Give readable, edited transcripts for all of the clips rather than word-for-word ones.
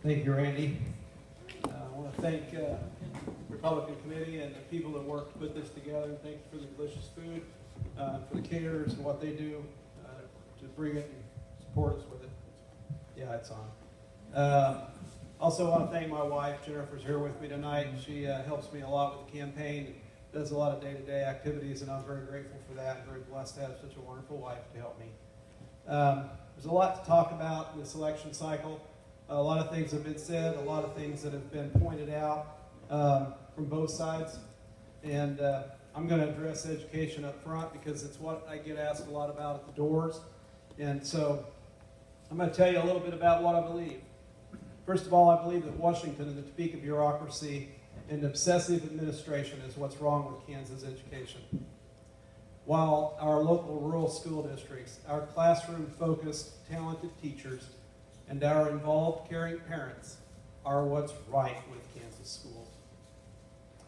Thank you, Randy. I want to thank the Republican Committee and the people that worked to put this together. And thank you for the delicious food, for the caterers and what they do to bring it and support us with it. Yeah, it's on. Also want to thank my wife. Jennifer's here with me tonight. She helps me a lot with the campaign, does a lot of day-to-day activities, and I'm very grateful for that. I'm very blessed to have such a wonderful wife to help me. There's a lot to talk about in this election cycle. A lot of things have been said, a lot of things that have been pointed out from both sides. And I'm going to address education up front because it's what I get asked a lot about at the doors. And so I'm going to tell you a little bit about what I believe. First of all, I believe that Washington and the Topeka bureaucracy and obsessive administration is what's wrong with Kansas education. While our local rural school districts, our classroom-focused, talented teachers, and our involved, caring parents are what's right with Kansas schools.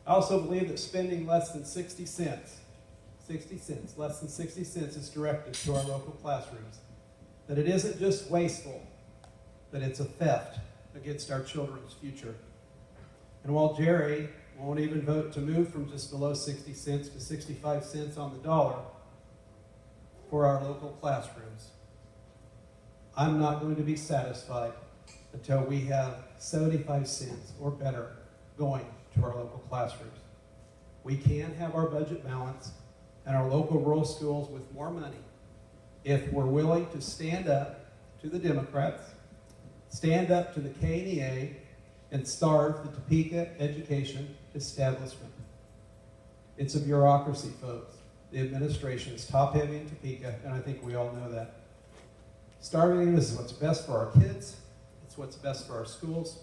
I also believe that spending less than 60 cents is directed to our local classrooms. That it isn't just wasteful, that it's a theft against our children's future. And while Jerry won't even vote to move from just below 60 cents to 65 cents on the dollar for our local classrooms, I'm not going to be satisfied until we have 75 cents or better going to our local classrooms. We can have our budget balanced and our local rural schools with more money if we're willing to stand up to the Democrats, stand up to the KNEA, and starve the Topeka education establishment. It's a bureaucracy, folks. The administration is top-heavy in Topeka, and I think we all know that. Starving them is what's best for our kids, it's what's best for our schools,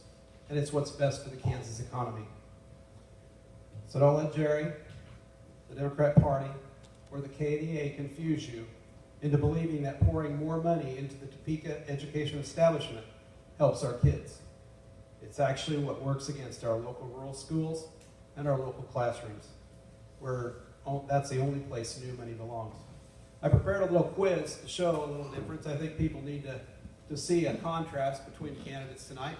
and it's what's best for the Kansas economy. So don't let Jerry, the Democrat Party, or the KNEA confuse you into believing that pouring more money into the Topeka education establishment helps our kids. It's actually what works against our local rural schools and our local classrooms, where that's the only place new money belongs. I prepared a little quiz to show a little difference. I think people need to see a contrast between candidates tonight.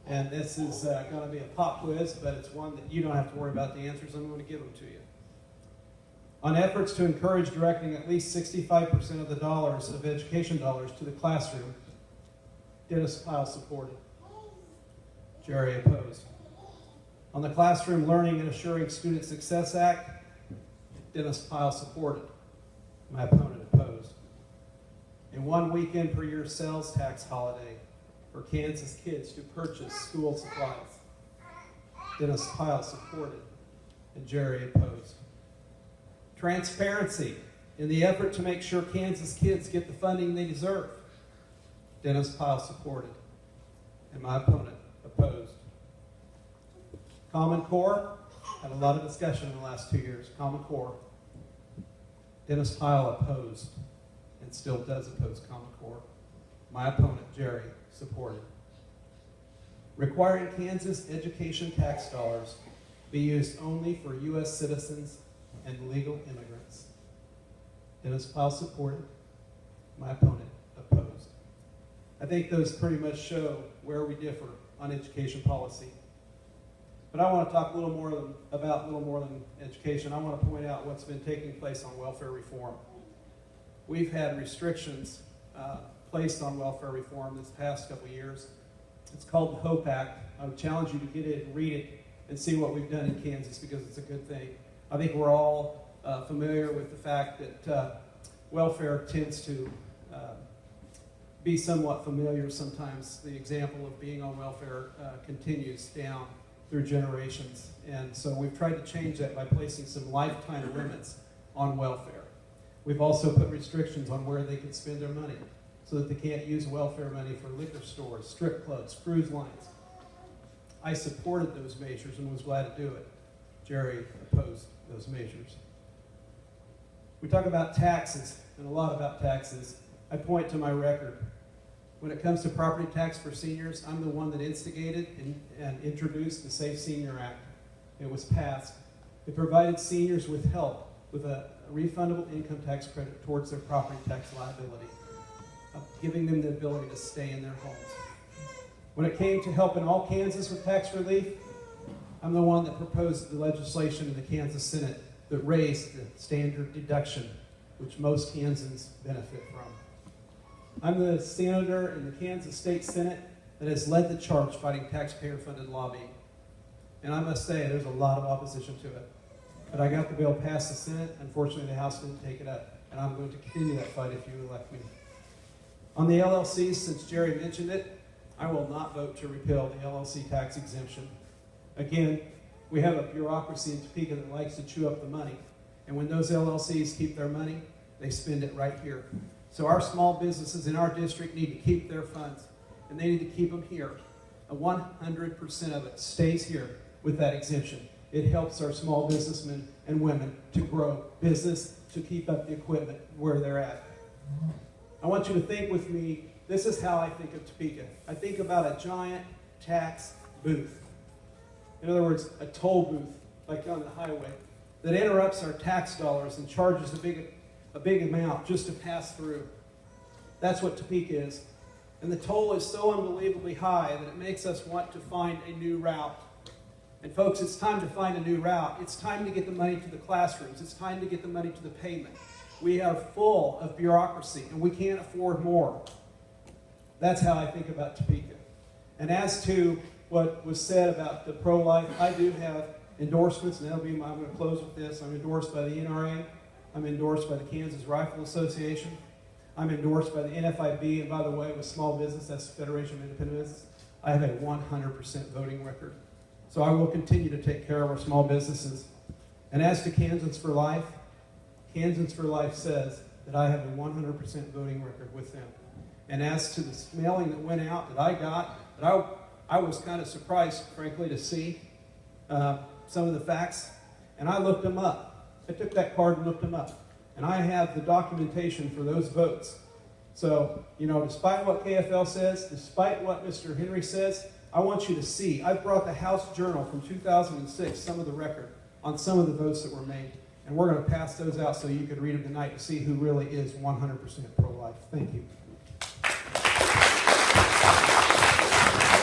And this is going to be a pop quiz, but it's one that you don't have to worry about the answers. I'm going to give them to you. On efforts to encourage directing at least 65% of the dollars of education dollars to the classroom, Dennis Pyle supported. Jerry opposed. On the Classroom Learning and Assuring Student Success Act, Dennis Pyle supported. My opponent opposed. A 1 weekend per year sales tax holiday for Kansas kids to purchase school supplies, Dennis Pyle supported, and Jerry opposed. Transparency in the effort to make sure Kansas kids get the funding they deserve, Dennis Pyle supported, and my opponent opposed. Common Core, had a lot of discussion in the last 2 years. Common Core, Dennis Pyle opposed, and still does oppose Common Core. My opponent, Jerry, supported. Requiring Kansas education tax dollars be used only for U.S. citizens and legal immigrants. Dennis Pyle supported. My opponent opposed. I think those pretty much show where we differ on education policy. But I want to talk a little more than education. I want to point out what's been taking place on welfare reform. We've had restrictions placed on welfare reform this past couple of years. It's called the HOPE Act. I would challenge you to get it and read it and see what we've done in Kansas because it's a good thing. I think we're all familiar with the fact that welfare tends to be somewhat familiar sometimes. The example of being on welfare continues down through generations. And so we've tried to change that by placing some lifetime limits on welfare. We've also put restrictions on where they can spend their money so that they can't use welfare money for liquor stores, strip clubs, cruise lines. I supported those measures and was glad to do it. Jerry opposed those measures. We talk about taxes, and a lot about taxes. I point to my record. When it comes to property tax for seniors, I'm the one that instigated and introduced the Safe Senior Act. It was passed. It provided seniors with help with a refundable income tax credit towards their property tax liability, giving them the ability to stay in their homes. When it came to helping all Kansas with tax relief, I'm the one that proposed the legislation in the Kansas Senate that raised the standard deduction, which most Kansans benefit from. I'm the senator in the Kansas State Senate that has led the charge fighting taxpayer-funded lobbying. And I must say, there's a lot of opposition to it. But I got the bill passed the Senate. Unfortunately, the House didn't take it up. And I'm going to continue that fight if you elect me. On the LLCs, since Jerry mentioned it, I will not vote to repeal the LLC tax exemption. Again, we have a bureaucracy in Topeka that likes to chew up the money. And when those LLCs keep their money, they spend it right here. So our small businesses in our district need to keep their funds, and they need to keep them here. 100% of it stays here with that exemption. It helps our small businessmen and women to grow business, to keep up the equipment where they're at. I want you to think with me, this is how I think of Topeka. I think about a giant tax booth. In other words, a toll booth, like on the highway, that interrupts our tax dollars and charges a big amount just to pass through. That's what Topeka is. And the toll is so unbelievably high that it makes us want to find a new route. And folks, it's time to find a new route. It's time to get the money to the classrooms. It's time to get the money to the pavement. We are full of bureaucracy, and we can't afford more. That's how I think about Topeka. And as to what was said about the pro-life, I do have endorsements, and I'm going to close with this. I'm endorsed by the NRA. I'm endorsed by the Kansas Rifle Association. I'm endorsed by the NFIB, and by the way, with small business, that's the Federation of Independent Business, I have a 100% voting record. So I will continue to take care of our small businesses. And as to Kansans for Life says that I have a 100% voting record with them. And as to the mailing that went out that I got, I was kind of surprised, frankly, to see some of the facts. And I looked them up. I took that card and looked them up. And I have the documentation for those votes. So, despite what KFL says, despite what Mr. Henry says, I want you to see. I've brought the House Journal from 2006, some of the record, on some of the votes that were made. And we're going to pass those out so you could read them tonight to see who really is 100% pro-life. Thank you.